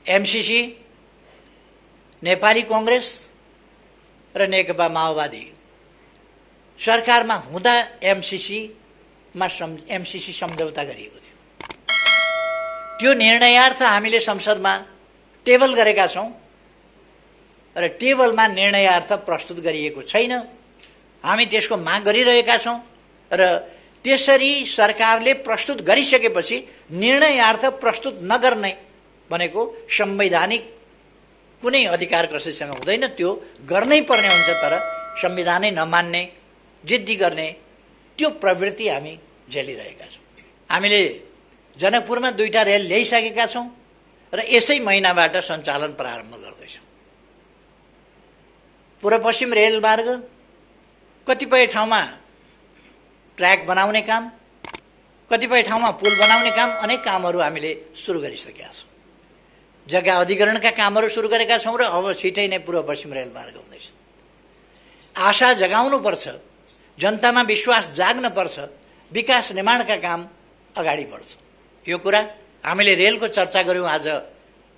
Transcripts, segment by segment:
MCC, Nepali Congress र नेकपा माओवादी सरकारमा हुँदा एमसीसी सम्झौता गरिएको थियो। त्यो निर्णयार्थ हामीले संसदमा टेबल गरेका छौं र टेबलमा निर्णयार्थ प्रस्तुत गरिएको छैन। हामी त्यसको माग गरिरहेका छौं र त्यसरी सरकारले प्रस्तुत गरिसकेपछि निर्णयार्थ प्रस्तुत नगर्ने भनेको संवैधानिक कुनै अधिकार कसैसँग हुँदैन, त्यो गर्नै पर्ने हुन्छ। तर संविधानै नमान्ने, जिद्दी गर्ने त्यो प्रवृत्ति हामी झेलिरहेका छौं। हामीले जनकपुरमा 2टा रेल ल्याइसकेका छौं र यसै महिनाबाट सञ्चालन प्रारम्भ गर्दैछौं। पूर्व पश्चिम रेलमार्ग कतिपय ठाउँमा ट्र्याक बनाउने काम, कतिपय ठाउँमा पुल बनाउने काम, अनेक कामहरू हामीले सुरु गरिसकेका छौं। जग्गा अधिग्रहणका कामहरू सुरु गरेका छौं र अब छिटै नै पूर्व पश्चिम रेलमार्ग हुँदैछ। आशा जगाउनु पर्छ, जनतामा विश्वास जाग्न पर्छ, विकास निर्माणका काम अगाडि बढ्छ। यो कुरा हामीले रेलको चर्चा गर्यौं आज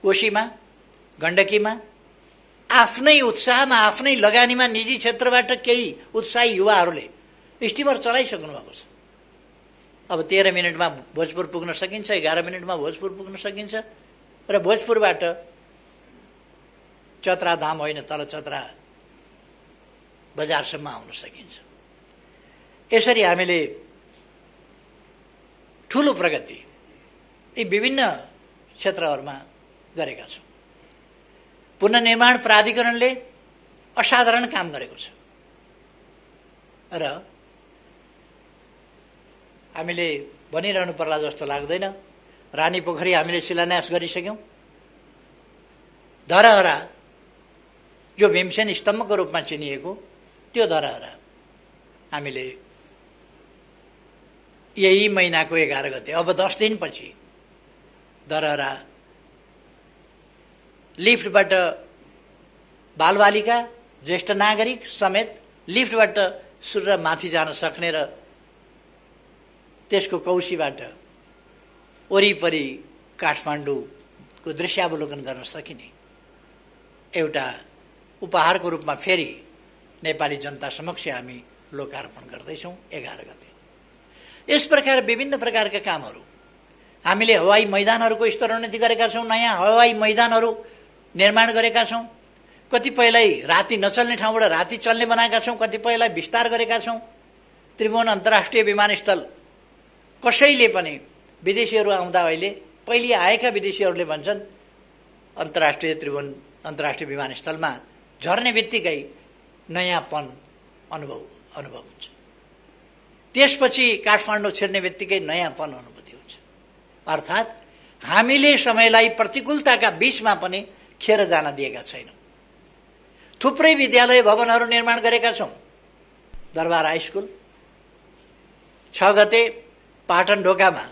कोशीमा, गण्डकीमा। आफ्नै उत्साहमा, आफ्नै लगानीमा निजी क्षेत्रबाट केही उत्साही युवाहरूले स्टिमर चलाइसक्नु भएको छ। अब 13 मिनेटमा भोजपुर पुग्न सकिन्छ, 11 मिनेटमा भोजपुर पुग्न सकिन्छ र भोजपुरबाट चतरा धाम होइन तल चतरा बजारसम्म आउन सकिन्छ। यसरी हामीले ठूलो प्रगति यी विभिन्न क्षेत्रहरूमा गरेका छौं। पुनर्निर्माण प्राधिकरणले असाधारण काम गरेको छ र हामीले भनिरहनु पर्ला जस्तो लाग्दैन। रानी पोखरी हामीले शिलान्यास गरिसक्यौं। धरहरा जो भीमसेन स्तम्भको रूपमा चिनिएको त्यो धरहरा हामीले यही महिनाको 11 गते, अब 10 दिनपछि धरहरा लिफ्टबाट बालबालिका, ज्येष्ठ नागरिक समेत लिफ्टबाट सुर माथि जान सक्ने र त्यसको कौशीबाट वरिपरि काठमाडौँको दृश्यावलोकन गर्न सकिने एउटा उपहारको रूपमा फेरि नेपाली जनता समक्ष हामी लोकार्पण गर्दैछौं 11 गते। यस प्रकार विभिन्न प्रकारका कामहरू हामीले हवाई मैदानहरूको स्तरोन्नति गरेका छौं। नयाँ हवाई मैदानहरू निर्माण गरेका छौं। कतिपयलाई राति नचल्ने ठाउँबाट राति चल्ने बनाएका छौं, कतिपयलाई विस्तार गरेका छौं। त्रिभुवन अन्तर्राष्ट्रिय विमानस्थल कसैले पनि विदेशीहरू आउँदा अहिले पहिले आएका विदेशीहरूले भन्छन् अन्तर्राष्ट्रिय त्रिभुवन अन्तर्राष्ट्रिय विमानस्थलमा झर्ने बित्तिकै नयाँपन अनुभव हुन्छ। त्यसपछि काठमाडौँ छिर्ने बित्तिकै नयाँपन अनुभूति हुन्छ। अर्थात् हामीले समयलाई प्रतिकूलताका बीचमा पनि खेर जान दिएका छैनौं। थुप्रै विद्यालय भवनहरू निर्माण गरेका छौं। दरबार हाई स्कुल 6 गते पाटन ढोकामा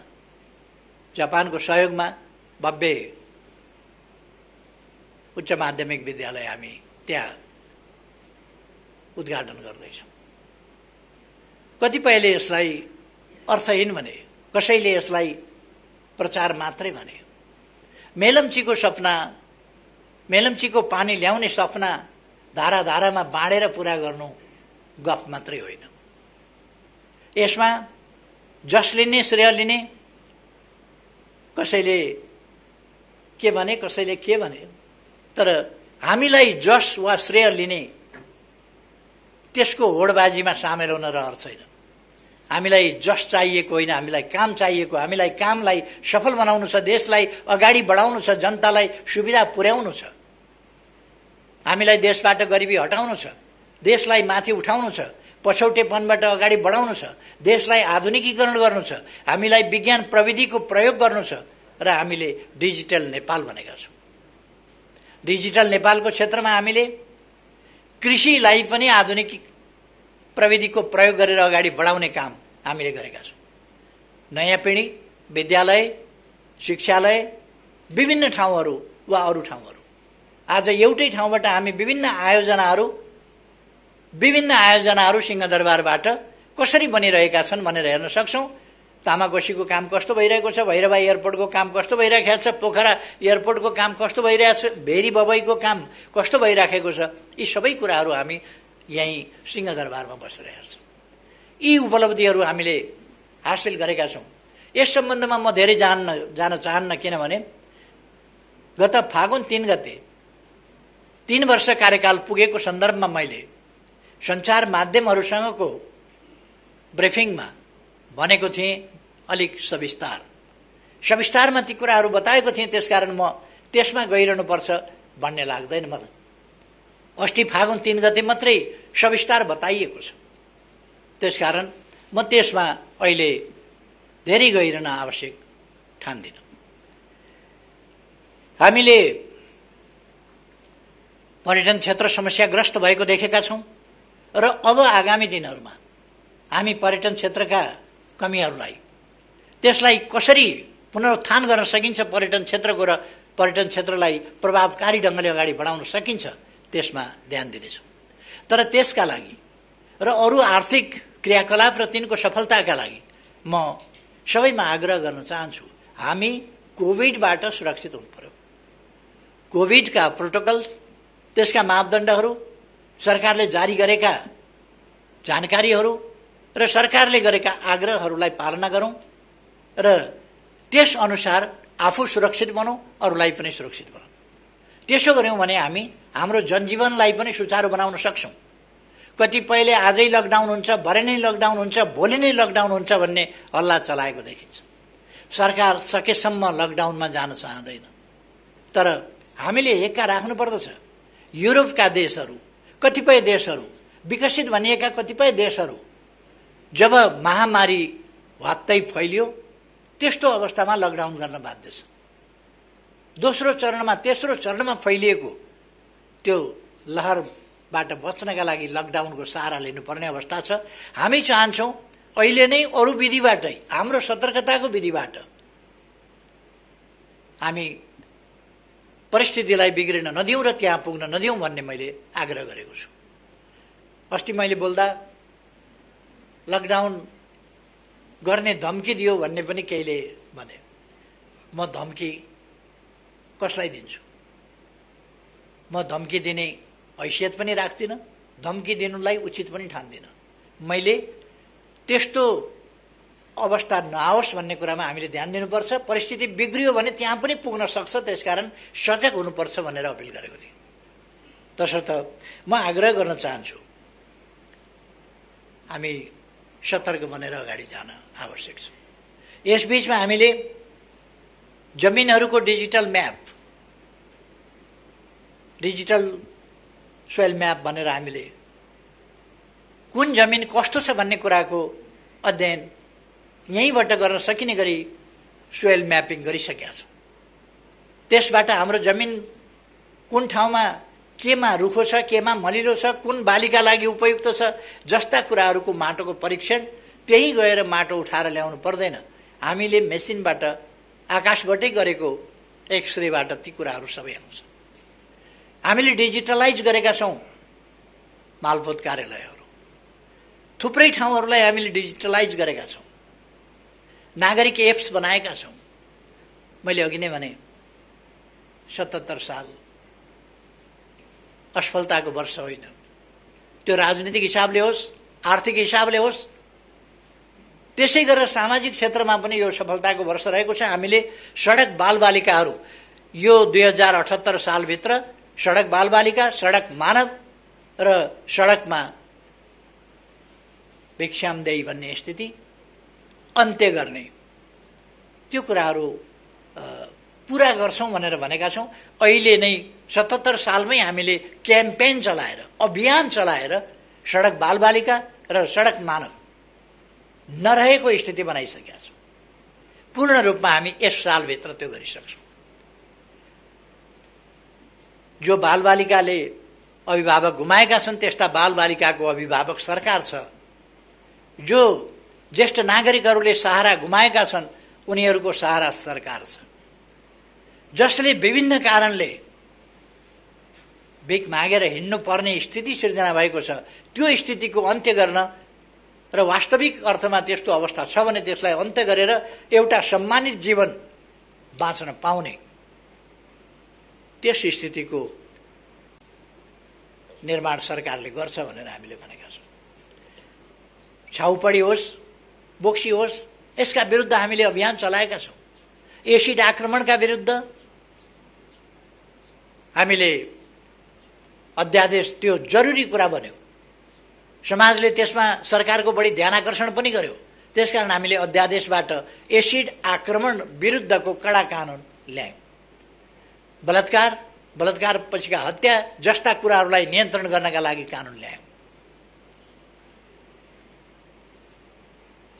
जापानको सहयोगमा भव्य उच्च माध्यमिक विद्यालय हामी त्यहाँ उद्घाटन गर्दैछौं। कतिपयले यसलाई अर्थहीन भने, कसैले यसलाई प्रचार मात्रै भने। मेलम्चीको सपना, मेलम्चीको पानी ल्याउने सपना धारा धारामा बाँडेर पूरा गर्नु गफ मात्रै होइन। यसमा जस लिने, श्रेय लिने, कसैले के भने, कसैले के भने, तर हामीलाई जस वा श्रेय लिने त्यसको होडबाजीमा सामेल हुन रहर छैन। हामीलाई जस चाहिएको होइन, हामीलाई काम चाहिएको। हामीलाई कामलाई सफल बनाउनु छ, देशलाई अगाडि बढाउनु छ, जनतालाई सुविधा पुर्याउनु छ। हामीलाई देशबाट गरिबी हटाउनु छ, देशलाई माथि उठाउनु छ, पछौटेपनबाट अगाडि बढाउनु छ, देशलाई आधुनिकीकरण गर्नु छ, हामीलाई विज्ञान प्रविधिको प्रयोग गर्नु छ र हामीले डिजिटल नेपाल भनेका छौं। डिजिटल नेपालको क्षेत्रमा हामीले कृषिलाई पनि आधुनिक प्रविधिको प्रयोग गरेर अगाडि बढाउने काम हामीले गरेका छौं। नयाँ पिढी, विद्यालय, शिक्षालय, विभिन्न ठाउँहरू वा अरू ठाउँहरू, आज एउटै ठाउँबाट हामी विभिन्न आयोजनाहरू सिंहदरबारबाट कसरी बनिरहेका छन् भनेर हेर्न सक्छौं। तामाकोसीको काम कस्तो भइरहेको छ, भैरवा एयरपोर्टको काम कस्तो भइरहेको छ, पोखरा एयरपोर्टको काम कस्तो भइरहेको छ, भेरी बबईको काम कस्तो भइराखेको छ, यी सबै कुराहरू हामी यहीँ सिंहदरबारमा बसेर हेर्छौँ। यी उपलब्धिहरू हामीले हासिल गरेका छौँ। यस सम्बन्धमा म धेरै जान चाहन्न, किनभने गत फागुन 3 गते 3 वर्ष कार्यकाल पुगेको सन्दर्भमा मैले सञ्चार माध्यमहरूसँगको ब्रिफिङमा भनेको थिएँ, अलिक सविस्तारमा ती कुराहरू बताएको थिएँ। त्यसकारण म त्यसमा गइरहनुपर्छ भन्ने लाग्दैन मलाई। अस्ति फागुन 3 गते मात्रै सविस्तार बताइएको छ, त्यसकारण म त्यसमा अहिले धेरै गइरहन आवश्यक ठान्दिनँ। हामीले पर्यटन क्षेत्र समस्याग्रस्त भएको देखेका छौँ र अब आगामी दिनहरूमा हामी पर्यटन क्षेत्रका कमीहरूलाई, त्यसलाई कसरी पुनरुत्थान गर्न सकिन्छ, पर्यटन क्षेत्रको र पर्यटन क्षेत्रलाई प्रभावकारी ढङ्गले अगाडि बढाउन सकिन्छ, त्यसमा ध्यान दिनेछौँ। तर त्यसका लागि र अरू आर्थिक क्रियाकलाप र तिनको सफलताका लागि म सबैमा आग्रह गर्न चाहन्छु, हामी कोभिडबाट सुरक्षित हुनु पर्यो। कोभिडका प्रोटोकल्स, त्यसका मापदण्डहरू, सरकारले जारी गरेका जानकारीहरू र सरकारले गरेका आग्रहहरूलाई पालना गरौँ र त्यसअनुसार आफू सुरक्षित बनौँ, अरूलाई पनि सुरक्षित बनाऊँ। त्यसो गऱ्यौँ भने हामी हाम्रो जनजीवनलाई पनि सुचारू बनाउन सक्छौँ। कतिपयले आजै लकडाउन हुन्छ, भरे नै लकडाउन हुन्छ, भोलि नै लकडाउन हुन्छ भन्ने हल्ला चलाएको देखिन्छ। सरकार सकेसम्म लकडाउनमा जान चाहँदैन, तर हामीले एक्का राख्नुपर्दछ। युरोपका देशहरू, कतिपय देशहरू, विकसित भनिएका कतिपय देशहरू जब महामारी भत्तै फैलियो, त्यस्तो अवस्थामा लकडाउन गर्न बाध्य छ। दोस्रो चरणमा, तेस्रो चरणमा फैलिएको त्यो लहरबाट बच्नका लागि लकडाउनको सहारा लिनुपर्ने अवस्था छ। हामी चाहन्छौँ अहिले नै अरू विधिबाटै, हाम्रो सतर्कताको विधिबाट हामी परिस्थितिलाई बिग्रिन नदिउँ र त्यहाँ पुग्न नदिउँ भन्ने मैले आग्रह गरेको छु। अस्ति मैले बोल्दा लकडाउन गर्ने धम्की दियो भन्ने पनि केहीले भने। म धम्की कसलाई दिन्छु? म धम्की दिने हैसियत पनि राख्दिनँ, धम्की दिनुलाई उचित पनि ठान्दिनँ। मैले त्यस्तो अवस्था नआओस् भन्ने कुरामा हामीले ध्यान दिनुपर्छ। परिस्थिति बिग्रियो भने त्यहाँ पनि पुग्न सक्छ, त्यसकारण सजग हुनुपर्छ भनेर अपिल गरेको थिएँ। तसर्थ म आग्रह गर्न चाहन्छु, हामी सतर्क बनेर अगाडि जान आवश्यक छ। यसबीचमा हामीले जमिनहरूको digital map, digital soil map भनेर हामीले कुन जमिन कस्तो छ भन्ने कुराको अध्ययन यहीँबाट गर्न सकिने गरी सोइल म्यापिङ गरिसकेका छौँ। त्यसबाट हाम्रो जमिन कुन ठाउँमा केमा रुखो छ, केमा मलिलो छ, कुन बालीका लागि उपयुक्त छ जस्ता कुराहरूको माटोको परीक्षण, त्यही गएर माटो उठाएर ल्याउनु पर्दैन। हामीले मेसिनबाट, आकाशबाटै गरेको एक्सरेबाट ती कुराहरू सबै आउँछ। हामीले डिजिटलाइज गरेका छौँ मालपोत कार्यालयहरू, थुप्रै ठाउँहरूलाई हामीले डिजिटलाइज गरेका छौँ। नागरिक एप्स बनाएका छौँ। मैले अघि नै भने 77 साल असफलताको वर्ष होइन, त्यो राजनीतिक हिसाबले होस्, आर्थिक हिसाबले होस्, त्यसै गरेर सामाजिक क्षेत्रमा पनि यो सफलताको वर्ष रहेको छ। हामीले सडक बालबालिकाहरू यो 2078 सालभित्र सडक बालबालिका, सडक मानव र सडकमा भिक्षामदेही भन्ने स्थिति अन्त्य गर्ने त्यो कुराहरू पुरा गर्छौँ भनेर भनेका छौँ। अहिले नै 77 सालमै हामीले क्याम्पेन चलाएर, अभियान चलाएर सडक बालबालिका र सडक मानव नरहेको स्थिति बनाइसकेका छौँ। पूर्ण रूपमा हामी यस सालभित्र त्यो गरिसक्छौँ। जो बालबालिकाले अभिभावक गुमाएका छन्, त्यस्ता बालबालिकाको अभिभावक सरकार छ। जो ज्येष्ठ नागरिकहरूले सहारा गुमाएका छन्, उनीहरूको सहारा सरकार छ। जसले विभिन्न कारणले भिख मागेर हिँड्नु पर्ने स्थिति सिर्जना भएको छ, त्यो स्थितिको अन्त्य गर्न र वास्तविक अर्थमा त्यस्तो अवस्था छ भने त्यसलाई अन्त्य गरेर एउटा सम्मानित जीवन बाँच्न पाउने त्यस स्थितिको निर्माण सरकारले गर्छ भनेर हामीले भनेका छौँ। छाउपडी होस्, बोक्सी होस्, यसका विरुद्ध हामीले अभियान चलाएका छौँ। एसिड आक्रमणका विरुद्ध हामीले अध्यादेश, त्यो जरुरी कुरा बन्यो, समाजले त्यसमा सरकारको बढी ध्यानाकर्षण पनि गर्यो। त्यसकारण हामीले अध्यादेशबाट एसिड आक्रमण विरुद्धको कडा कानुन ल्यायौँ। बलात्कार पछिका हत्या जस्ता कुराहरूलाई नियन्त्रण गर्नका लागि कानुन ल्यायौँ।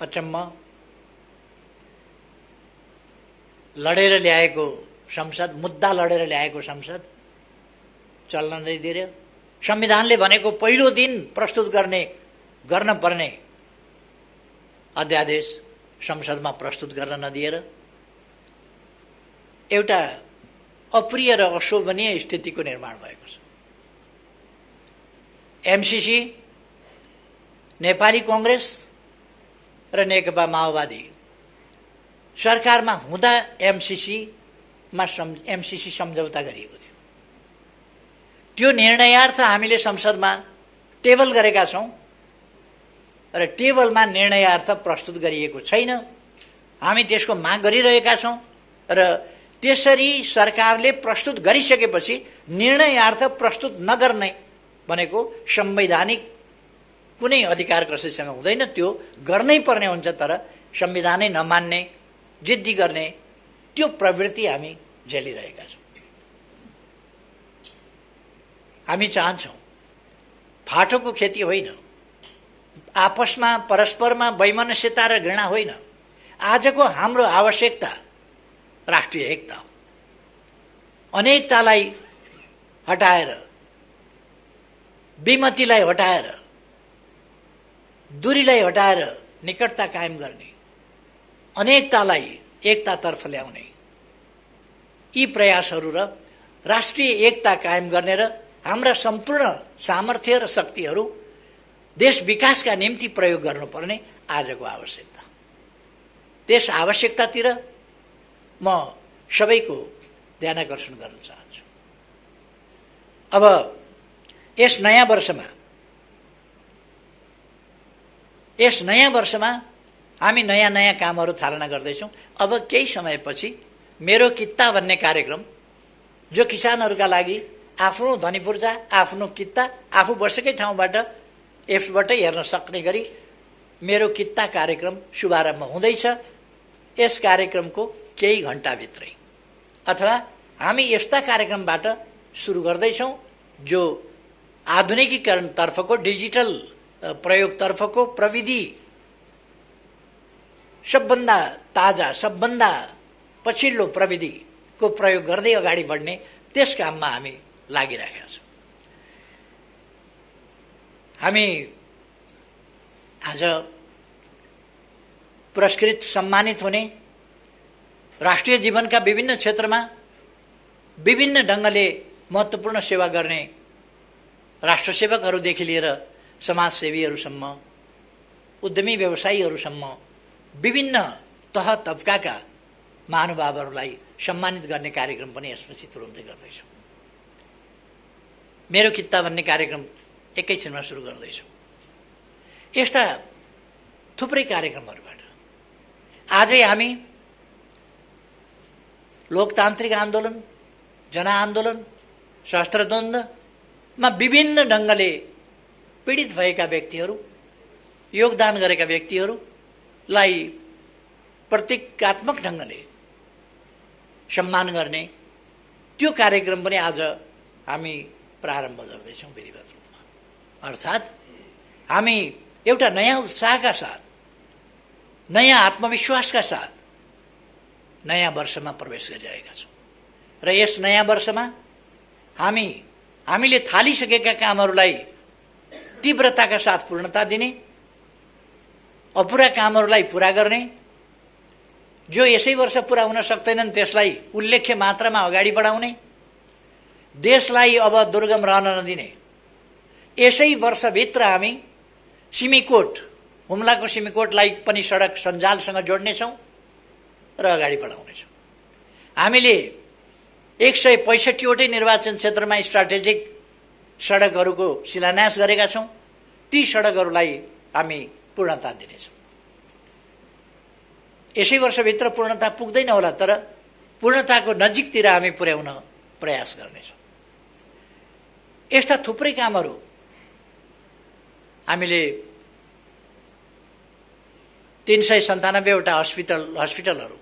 अचम्म, लडेर ल्याएको संसद, मुद्दा लडेर ल्याएको संसद चल्न नदिएर, संविधानले भनेको पहिलो दिन प्रस्तुत गर्न पर्ने अध्यादेश संसदमा प्रस्तुत गर्न नदिएर एउटा अप्रिय र अशोभनीय स्थितिको निर्माण भएको छ। एमसीसी, नेपाली कांग्रेस र नेकपा माओवादी सरकारमा हुँदा एमसीसी सम्झौता गरिएको थियो। त्यो निर्णयार्थ हामीले संसदमा टेबल गरेका छौँ र टेबलमा निर्णयार्थ प्रस्तुत गरिएको छैन। हामी त्यसको माग गरिरहेका छौँ र त्यसरी सरकारले प्रस्तुत गरिसकेपछि निर्णयार्थ प्रस्तुत नगर्ने भनेको संवैधानिक कुनै अधिकार कसैसँग हुँदैन, त्यो गर्नै पर्ने हुन्छ। तर संविधानै नमान्ने, जिद्दी गर्ने त्यो प्रवृत्ति हामी झेलिरहेका छौँ। हामी चाहन्छौँ फाटोको खेती होइन, आपसमा परस्परमा वैमनस्यता र घृणा होइन। आजको हाम्रो आवश्यकता राष्ट्रिय एकता हो। अनेकतालाई हटाएर, विमतिलाई हटाएर, दूरीलाई हटाएर निकटता कायम गर्ने, अनेकतालाई एकतातर्फ ल्याउने यी प्रयासहरू र राष्ट्रिय एकता कायम गर्ने र हाम्रा सम्पूर्ण सामर्थ्य र शक्तिहरू देश विकासका निम्ति प्रयोग गर्नुपर्ने आजको आवश्यकता। त्यस आवश्यकतातिर म सबैको ध्यानाकर्षण गर्न चाहन्छु। अब यस नयाँ वर्षमा हामी नयाँ कामहरू थालना गर्दैछौँ। अब केही समयपछि मेरो कित्ता भन्ने कार्यक्रम, जो किसानहरूका लागि आफ्नो धनीपूर्जा, आफ्नो कित्ता आफू बसेकै ठाउँबाट एप्सबाटै हेर्न सक्ने गरी मेरो कित्ता कार्यक्रम शुभारम्भ हुँदैछ। यस कार्यक्रमको केही घण्टाभित्रै अथवा हामी यस्ता कार्यक्रमबाट सुरु गर्दैछौँ जो आधुनिकीकरणतर्फको, डिजिटल प्रयोगतर्फको, प्रविधि सबभन्दा ताजा, सबभन्दा पछिल्लो प्रविधिको प्रयोग गर्दै अगाडि बढ्ने त्यस काममा हामी लागिरहेका छौँ। हामी आज पुरस्कृत, सम्मानित हुने, राष्ट्रिय जीवनका विभिन्न क्षेत्रमा विभिन्न ढङ्गले महत्त्वपूर्ण सेवा गर्ने राष्ट्रसेवकहरूदेखि लिएर समाजसेवीहरूसम्म, उद्यमी व्यवसायीहरूसम्म विभिन्न तह तबकाका महानुभावहरूलाई सम्मानित गर्ने कार्यक्रम पनि यसपछि तुरुन्तै गर्दैछौँ। मेरो कित्ता भन्ने कार्यक्रम एकैछिनमा सुरु गर्दैछौँ। यस्ता थुप्रै कार्यक्रमहरूबाट आजै हामी लोकतान्त्रिक आन्दोलन, जनआन्दोलन, सशस्त्र द्वन्द्वमा विभिन्न ढङ्गले पीडित भएका व्यक्तिहरू, योगदान गरेका व्यक्तिहरूलाई प्रतीकात्मक ढङ्गले सम्मान गर्ने त्यो कार्यक्रम पनि आज हामी प्रारम्भ गर्दैछौँ विधिवत रूपमा। अर्थात् हामी एउटा नयाँ उत्साहका साथ, नयाँ आत्मविश्वासका साथ नयाँ वर्षमा प्रवेश गरिरहेका छौँ र यस नयाँ वर्षमा हामीले थालिसकेका कामहरूलाई तीव्रताका साथ पूर्णता दिने, अपुरा कामहरूलाई पुरा गर्ने, जो यसै वर्ष पुरा हुन सक्दैनन् त्यसलाई उल्लेख्य मात्रामा अगाडि बढाउने, देशलाई अब दुर्गम रहन नदिने। यसै वर्षभित्र हामी सिमीकोट हुम्लाको सिमीकोटलाई पनि सडक सञ्जालसँग जोड्नेछौँ र अगाडि बढाउनेछौँ। हामीले 165वटै निर्वाचन क्षेत्रमा स्ट्राटेजिक सडकहरूको शिलान्यास गरेका छौँ। ती सडकहरूलाई हामी पूर्णता दिनेछौँ। यसै वर्षभित्र पूर्णता पुग्दैन होला, तर पूर्णताको नजिकतिर हामी पुर्याउन प्रयास गर्नेछौँ। यस्ता थुप्रै कामहरू हामीले 397वटा हस्पिटलहरू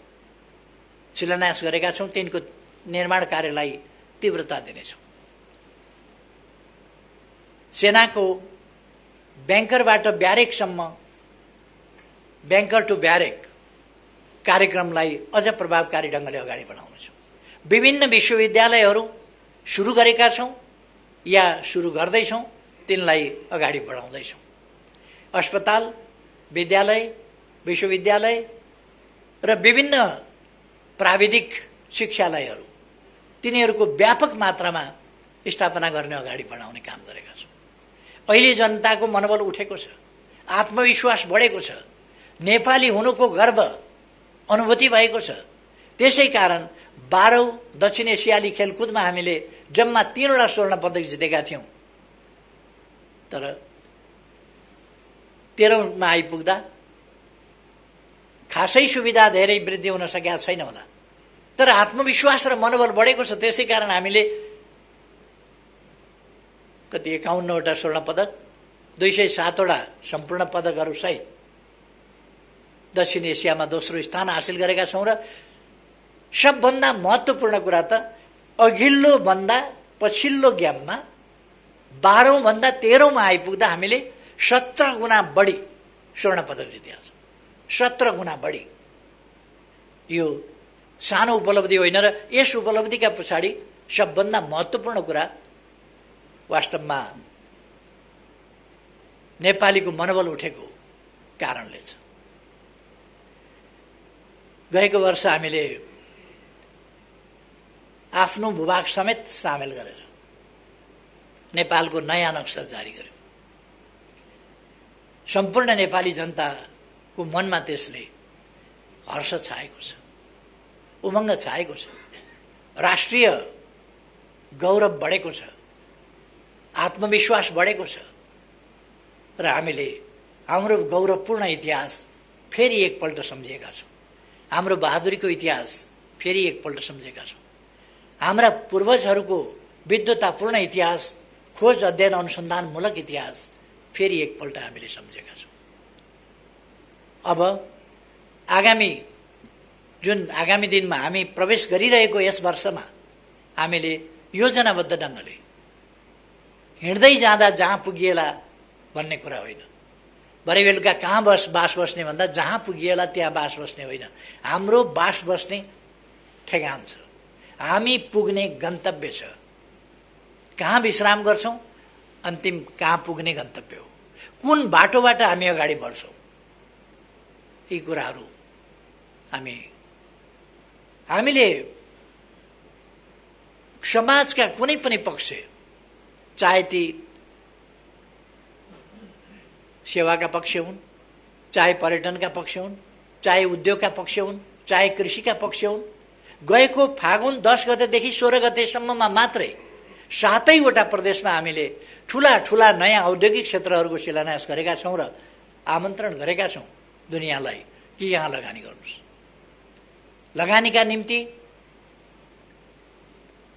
शिलान्यास गरेका छौँ। तिनको निर्माण कार्यलाई तीव्रता दिनेछौँ। सेनाको ब्याङ्करबाट ब्यारेकसम्म ब्याङ्कर टु ब्यारेक कार्यक्रमलाई अझ प्रभावकारी ढङ्गले अगाडि बढाउनेछौँ। विभिन्न विश्वविद्यालयहरू सुरु गरेका छौँ या सुरु गर्दैछौँ, तिनलाई अगाडि बढाउँदैछौँ। अस्पताल, विद्यालय, विश्वविद्यालय र विभिन्न प्राविधिक शिक्षालयहरू तिनीहरूको व्यापक मात्रामा स्थापना गर्ने अगाडि बढाउने काम गरेका छौँ। अहिले जनताको मनोबल उठेको छ, आत्मविश्वास बढेको छ, नेपाली हुनुको गर्व अनुभूति भएको छ। त्यसै कारण 12औं दक्षिण एसियाली खेलकुदमा हामीले जम्मा 3वटा स्वर्ण पदक जितेका थियौँ, तर 13औंमा आइपुग्दा खासै सुविधा धेरै वृद्धि हुन सकेका छैन होला, तर आत्मविश्वास र मनोबल बढेको छ। त्यसै कारण हामीले कति 51वटा स्वर्ण पदक, 207वटा सम्पूर्ण पदकहरू सहित दक्षिण एसियामा दोस्रो स्थान हासिल गरेका छौँ। र सबभन्दा महत्त्वपूर्ण कुरा त अघिल्लो भन्दा पछिल्लो गेममा 12औं भन्दा 13औंमा आइपुग्दा हामीले 17 गुणा बढी स्वर्ण पदक जितेका छौँ। 17 गुणा बढी। यो सानो उपलब्धि होइन र यस उपलब्धिका पछाडि सबभन्दा महत्त्वपूर्ण कुरा वास्तवमा नेपालीको मनोबल उठेको कारणले छ। गएको वर्ष हामीले आफ्नो भूभाग समेत सामेल गरेर नेपालको नयाँ नक्सा जारी गर्यौँ। सम्पूर्ण नेपाली जनताको मनमा त्यसले हर्ष छाएको छ, उमङ्ग छाएको छ, राष्ट्रिय गौरव बढेको छ, आत्मविश्वास बढेको छ र हामीले हाम्रो गौरवपूर्ण इतिहास फेरि एकपल्ट सम्झेका छौँ। हाम्रो बहादुरीको इतिहास फेरि एकपल्ट सम्झेका छौँ। हाम्रा पूर्वजहरूको विद्वतापूर्ण इतिहास, खोज अध्ययन अनुसन्धानमूलक इतिहास फेरि एकपल्ट हामीले सम्झेका छौँ। अब आगामी दिनमा हामी प्रवेश गरिरहेको यस वर्षमा हामीले योजनाबद्ध ढङ्गले हिँड्दै जाँदा जहाँ पुगिएला भन्ने कुरा होइन, भरे बेलुका कहाँ बास बस्ने भन्दा जहाँ पुगिएला त्यहाँ बास बस्ने होइन। हाम्रो बास बस्ने ठेगान छ, हामी पुग्ने गन्तव्य छ। कहाँ विश्राम गर्छौँ, अन्तिम कहाँ पुग्ने गन्तव्य हो। कुन बाटोबाट हामी अगाडि बढ्छौँ, यी कुराहरू हामीले समाजका कुनै पनि पक्ष, चाहे ती सेवाका पक्ष हुन्, चाहे पर्यटनका पक्ष हुन्, चाहे उद्योगका पक्ष हुन्, चाहे कृषिका पक्ष हुन्, गएको फागुन 10 गतेदेखि 16 गतेसम्ममा मात्रै 7वटा प्रदेशमा हामीले ठुला ठुला नयाँ औद्योगिक क्षेत्रहरूको शिलान्यास गरेका छौँ र आमन्त्रण गरेका छौँ दुनियाँलाई कि यहाँ लगानी गर्नुहोस्। लगानीका निम्ति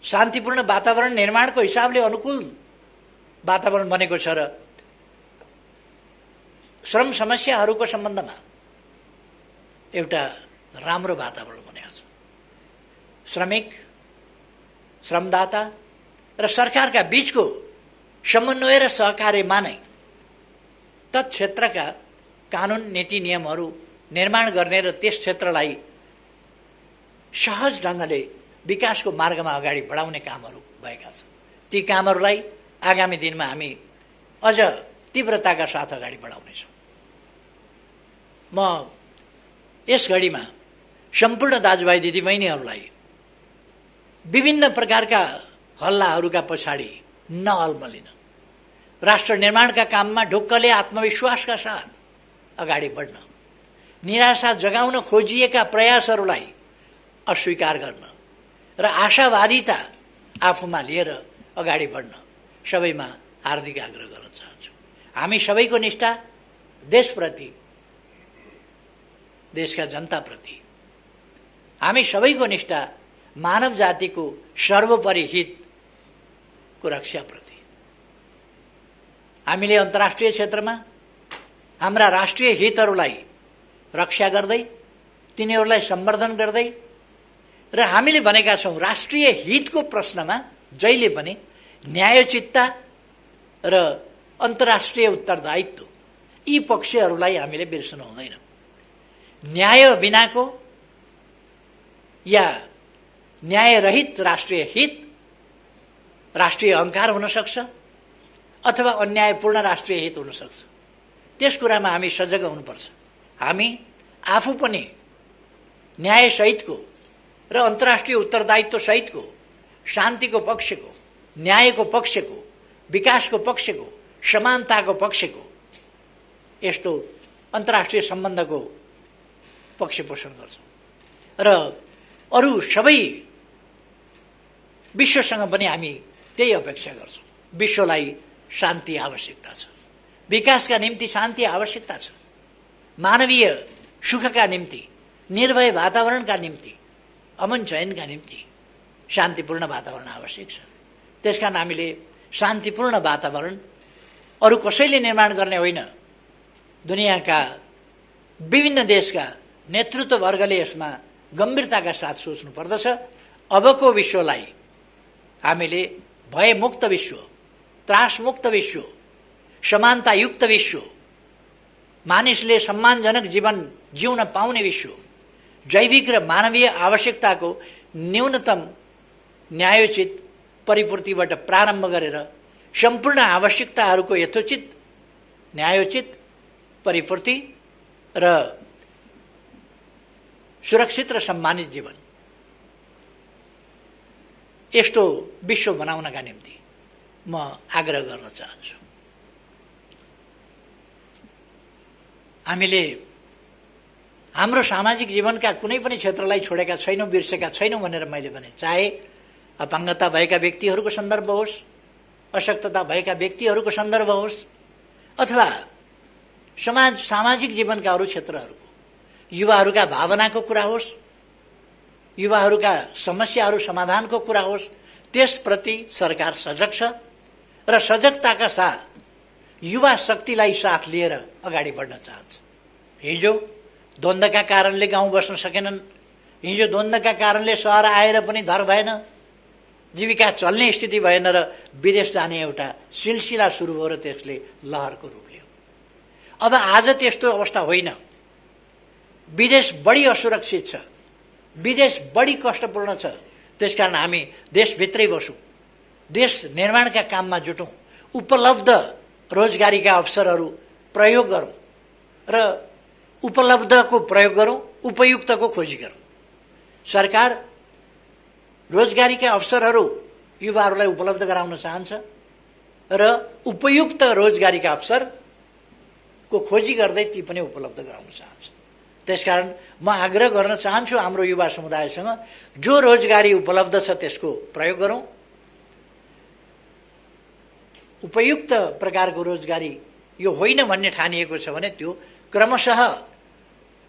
शान्तिपूर्ण वातावरण निर्माणको हिसाबले अनुकूल वातावरण बनेको छ र श्रम समस्याहरूको सम्बन्धमा एउटा राम्रो वातावरण बनेको छ। श्रमिक, श्रमदाता र सरकारका बीचको समन्वय र सहकार्यमा नै तत्क्षेत्रका कानुन, नीति, नियमहरू निर्माण गर्ने र त्यस क्षेत्रलाई सहज ढङ्गले विकासको मार्गमा अगाडि बढाउने कामहरू भएका छन्। ती कामहरूलाई आगामी दिनमा हामी अझ तीव्रताका साथ अगाडि बढाउनेछौँ। म यस घडीमा सम्पूर्ण दाजुभाइ दिदीबहिनीहरूलाई विभिन्न प्रकारका हल्लाहरूका पछाडि नअल्मलिन, राष्ट्र निर्माणका काममा ढुक्कले आत्मविश्वासका साथ अगाडि बढ्न, निराशा जगाउन खोजिएका प्रयासहरूलाई अस्वीकार गर्न र आशावादिता आफूमा लिएर अगाडि बढ्न सबैमा हार्दिक आग्रह गर्न चाहन्छु। हामी सबैको निष्ठा देशप्रति, देशका जनताप्रति, हामी सबैको निष्ठा मानव जातिको सर्वोपरि हितको रक्षाप्रति। हामीले अन्तर्राष्ट्रिय क्षेत्रमा हाम्रा राष्ट्रिय हितहरूलाई रक्षा गर्दै, तिनीहरूलाई सम्वर्धन गर्दै र हामीले भनेका छौँ राष्ट्रिय हितको प्रश्नमा जहिले पनि न्यायोचितता र अन्तर्राष्ट्रिय उत्तरदायित्व यी पक्षहरूलाई हामीले बिर्सनु हुँदैन। न्याय बिनाको या न्यायरहित राष्ट्रिय हित राष्ट्रिय अहङ्कार हुन सक्छ अथवा अन्यायपूर्ण राष्ट्रिय हित हुन सक्छ। त्यस कुरामा हामी सजग हुनुपर्छ। हामी आफू पनि न्यायसहितको र अन्तर्राष्ट्रिय उत्तरदायित्व सहितको शान्तिको पक्षको, न्यायको पक्षको, विकासको पक्षको, समानताको पक्षको यस्तो अन्तर्राष्ट्रिय सम्बन्धको पक्ष पोषण गर्छौँ र अरू सबै विश्वसँग पनि हामी त्यही अपेक्षा गर्छौँ। विश्वलाई शान्ति आवश्यकता छ, विकासका निम्ति शान्ति आवश्यकता छ, मानवीय सुखका निम्ति, निर्भय वातावरणका निम्ति, अमन चयनका निम्ति शान्तिपूर्ण वातावरण आवश्यक छ। त्यसकारण हामीले शान्तिपूर्ण वातावरण अरू कसैले निर्माण गर्ने होइन, दुनियाँका विभिन्न देशका नेतृत्ववर्गले यसमा गम्भीरताका साथ सोच्नु पर्दछ। अबको विश्वलाई हामीले भयमुक्त विश्व, त्रासमुक्त विश्व, समानतायुक्त विश्व, मानिसले सम्मानजनक जीवन जिउन पाउने विश्व, जैविक र मानवीय आवश्यकताको न्यूनतम न्यायोचित परिपूर्तिबाट प्रारम्भ गरेर सम्पूर्ण आवश्यकताहरूको यथोचित न्यायोचित परिपूर्ति र सुरक्षित र सम्मानित जीवन, यस्तो विश्व बनाउनका निम्ति म आग्रह गर्न चाहन्छु। हामीले हाम्रो सामाजिक जीवनका कुनै पनि क्षेत्रलाई छोडेका छैनौँ, बिर्सेका छैनौँ भनेर मैले भने। चाहे अपाङ्गता भएका व्यक्तिहरूको सन्दर्भ होस्, अशक्तता भएका व्यक्तिहरूको सन्दर्भ होस्, अथवा सामाजिक जीवनका अरू क्षेत्रहरूको, युवाहरूका भावनाको कुरा होस्, युवाहरूका समस्याहरू समाधानको कुरा होस्, त्यसप्रति सरकार सजग छ र सजगताका साथ युवा शक्तिलाई साथ लिएर अगाडि बढ्न चाहन्छ। हिजो द्वन्द्वका कारणले गाउँ बस्न सकेनन्, हिजो द्वन्द्वका कारणले सहर आएर पनि धर भएन, जीविका चल्ने स्थिति भएन र विदेश जाने एउटा सिलसिला सुरु भयो र त्यसले लहरको रूप लियो। अब आज त्यस्तो अवस्था होइन। विदेश बढी असुरक्षित छ, विदेश बढी कष्टपूर्ण छ। त्यसकारण हामी देशभित्रै बसौँ, देश निर्माणका काममा जुटौँ, उपलब्ध रोजगारीका अवसरहरू प्रयोग गरौँ र उपलब्धको प्रयोग गरौँ, उपयुक्तको खोजी गरौँ। सरकार रोजगारीका अवसरहरू युवाहरूलाई उपलब्ध गराउन चाहन्छ र उपयुक्त रोजगारीका अवसरको खोजी गर्दै ती पनि उपलब्ध गराउन चाहन्छ। त्यसकारण म आग्रह गर्न चाहन्छु हाम्रो युवा समुदायसँग, जो रोजगारी उपलब्ध छ त्यसको प्रयोग गरौँ। उपयुक्त प्रकारको रोजगारी यो होइन भन्ने ठानिएको छ भने त्यो क्रमशः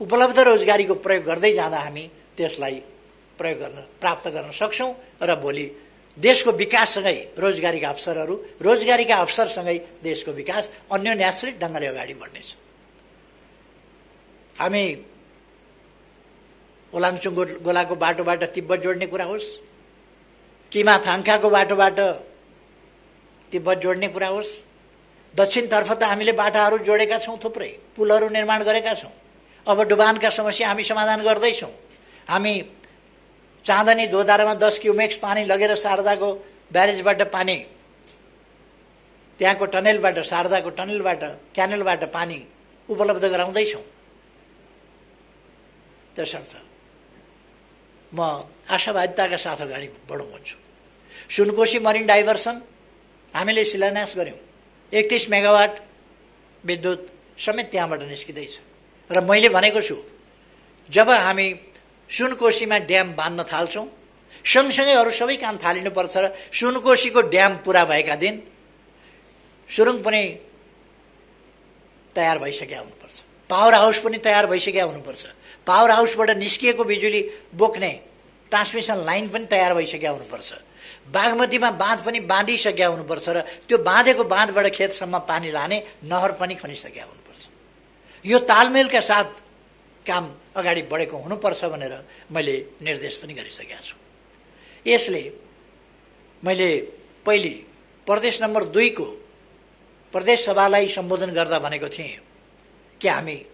उपलब्ध रोजगारीको प्रयोग गर्दै जाँदा हामी त्यसलाई प्रयोग गर्न प्राप्त गर्न सक्छौँ र भोलि देशको विकाससँगै रोजगारीका अवसरहरू, रोजगारीका अवसरसँगै देशको विकास अन्योन्याश्रित ढङ्गले अगाडि बढ्नेछ। हामी ओलाङचुङ गोलाको बाटोबाट तिब्बत जोड्ने कुरा होस्, किमा थाङ्खाको बाटोबाट तिब्बत जोड्ने कुरा होस्, दक्षिणतर्फ त हामीले बाटाहरू जोडेका छौँ, थुप्रै पुलहरू निर्माण गरेका छौँ। अब डुबानका समस्या हामी समाधान गर्दैछौँ। हामी चाँदनी दोधारामा 10 क्युमेक्स पानी लगेर शारदाको ब्यारेजबाट पानी, त्यहाँको टनेलबाट, शारदाको टनेलबाट, क्यानलबाट पानी उपलब्ध गराउँदैछौँ। त्यसर्थ म आशावादिताका साथ अगाडि बढौँ भन्छु। सुनकोशी मरिन डाइभर्सन हामीले शिलान्यास गऱ्यौँ। 31 मेगावाट विद्युत समेत त्यहाँबाट निस्किँदैछ। र मैले भनेको छु, जब हामी सुनकोशीमा ड्याम बाँध्न थाल्छौँ, सँगसँगै अरू सबै काम थालिनुपर्छ र सुनकोशीको ड्याम पुरा भएका दिन सुरुङ पनि तयार भइसकेका हुनुपर्छ, पावर हाउस पनि तयार भइसकेका हुनुपर्छ, पावर हाउसबाट निस्किएको बिजुली बोक्ने ट्रान्समिसन लाइन पनि तयार भइसकेका हुनुपर्छ, बागमतीमा बाँध पनि बाँधिसकेका हुनुपर्छ र त्यो बाँधेको बाँधबाट खेतसम्म पानी लाने नहर पनि खनिसकेका हुनुपर्छ। यो तालमेलका साथ काम अगाडि बढेको हुनुपर्छ भनेर मैले निर्देश पनि गरिसकेका छु। यसले मैले पहिले प्रदेश नम्बर 2 को प्रदेश सभालाई सम्बोधन गर्दा भनेको थिएँ कि हामी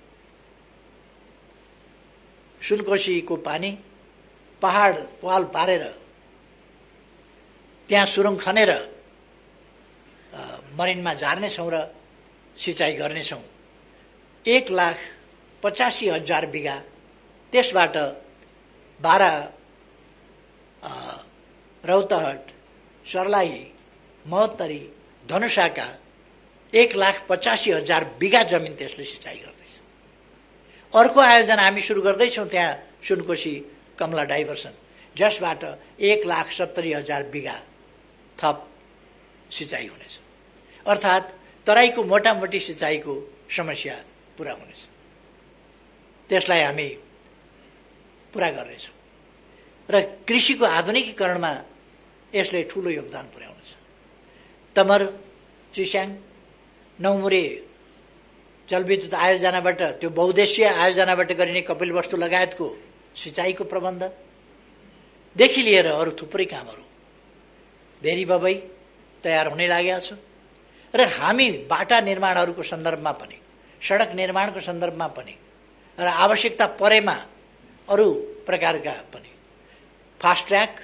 सुनकोशीको पानी पहाड पाल पारेर त्यहाँ सुरुङ खनेर मरिनमा झार्नेछौँ र सिँचाइ गर्नेछौँ। 1,85,000 बिघा, त्यसबाट बारा, रौतहट, सर्लाही, महोत्तरी, धनुषाका 1,85,000 बिघा जमिन त्यसले सिँचाइ गर्दैछ। अर्को आयोजना हामी सुरु गर्दैछौँ त्यहाँ सुनकोशी कमला डाइभर्सन, जसबाट 1,70,000 बिघा थप सिँचाइ हुनेछ। अर्थात् तराईको मोटामोटी सिँचाइको समस्या पुरा हुनेछ, त्यसलाई हामी पुरा गर्नेछौँ र कृषिको आधुनिकीकरणमा यसले ठुलो योगदान पुर्याउनेछ। तमर, चिस्याङ, नौमुरे जलविद्युत आयोजनाबाट, त्यो बहुद्देश्यीय आयोजनाबाट गरिने कपिलवस्तु लगायतको सिँचाइको प्रबन्धदेखि लिएर अरू थुप्रै कामहरू भेरी बबई तयार हुने लागेका छ र हामी बाटा निर्माणहरूको सन्दर्भमा पनि, सडक निर्माणको सन्दर्भमा पनि र आवश्यकता परेमा अरू प्रकारका पनि फास्ट ट्र्याक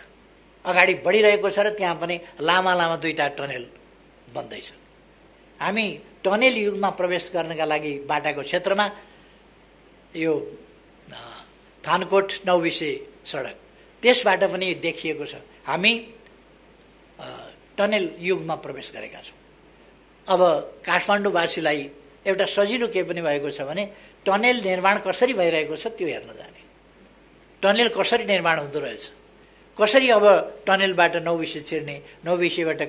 अगाडि बढिरहेको छ र त्यहाँ पनि लामा लामा 2टा टनेल बन्दैछ। हामी टनेल युगमा प्रवेश गर्नका लागि बाटाको क्षेत्रमा यो थानकोट नौबिसे सडक, त्यसबाट पनि देखिएको छ हामी टनेल युगमा प्रवेश गरेका छौँ। अब काठमाडौँवासीलाई एउटा सजिलो के पनि भएको छ भने टनेल निर्माण कसरी भइरहेको छ त्यो हेर्न जाने, टनेल कसरी निर्माण हुँदो रहेछ, कसरी अब टनेलबाट नौबिसे छिर्ने, नौबिसेबाट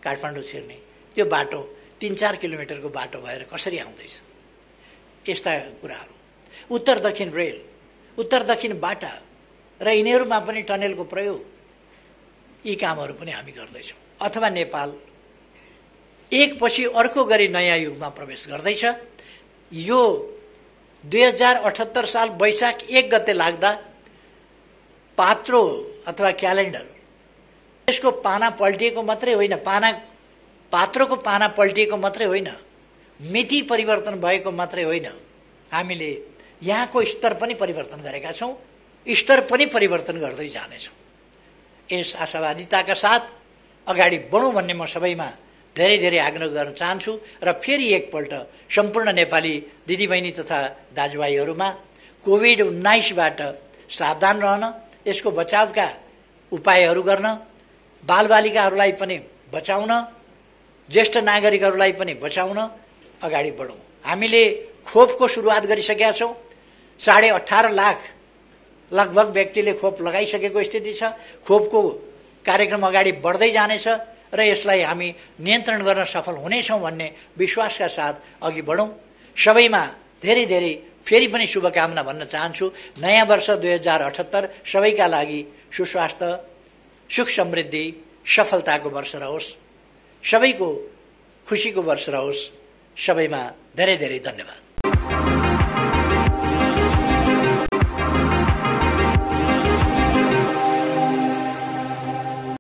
काठमाडौँ छिर्ने, त्यो बाटो 3-4 किलोमिटरको बाटो भएर कसरी आउँदैछ, यस्ता कुराहरू। उत्तर दक्षिण रेल, उत्तर दक्षिण बाटा र यिनीहरूमा पनि टनेलको प्रयोग, यी कामहरू पनि हामी गर्दैछौँ। अथवा नेपाल एकपछि अर्को गरी नयाँ युगमा प्रवेश गर्दैछ। यो 2078 साल वैशाख 1 गते लाग्दा पात्रो अथवा क्यालेन्डर, यसको पाना पल्टिएको मात्रै होइन, पात्रोको पाना पल्टिएको मात्रै होइन, मिति परिवर्तन भएको मात्रै होइन, हामीले यहाँको स्तर पनि परिवर्तन गरेका छौँ, स्तर पनि परिवर्तन गर्दै जानेछौँ। यस आशावादिताका साथ अगाडि बढौँ भन्ने म सबैमा धेरै धेरै आग्रह गर्न चाहन्छु र फेरि एकपल्ट सम्पूर्ण नेपाली दिदीबहिनी तथा दाजुभाइहरूमा कोभिड-19बाट सावधान रहन, यसको बचावका उपायहरू गर्न, बालबालिकाहरूलाई पनि बचाउन, ज्येष्ठ नागरिकहरूलाई पनि बचाउन अगाडि बढौँ। हामीले खोपको सुरुवात गरिसकेका छौँ। 18.5 लाख लगभग व्यक्तिले खोप लगाइसकेको स्थिति छ। खोपको कार्यक्रम अगाडि बढ्दै जानेछ र यसलाई हामी नियन्त्रण गर्न सफल हुनेछौँ भन्ने विश्वासका साथ अघि बढौँ। सबैमा धेरै धेरै फेरि पनि शुभकामना भन्न चाहन्छु। नयाँ वर्ष 2078 सबैका लागि सुस्वास्थ्य, सुख समृद्धि, सफलताको वर्ष रहोस्, सबैको खुसीको वर्ष रहोस्। सबैमा धेरै धेरै धन्यवाद।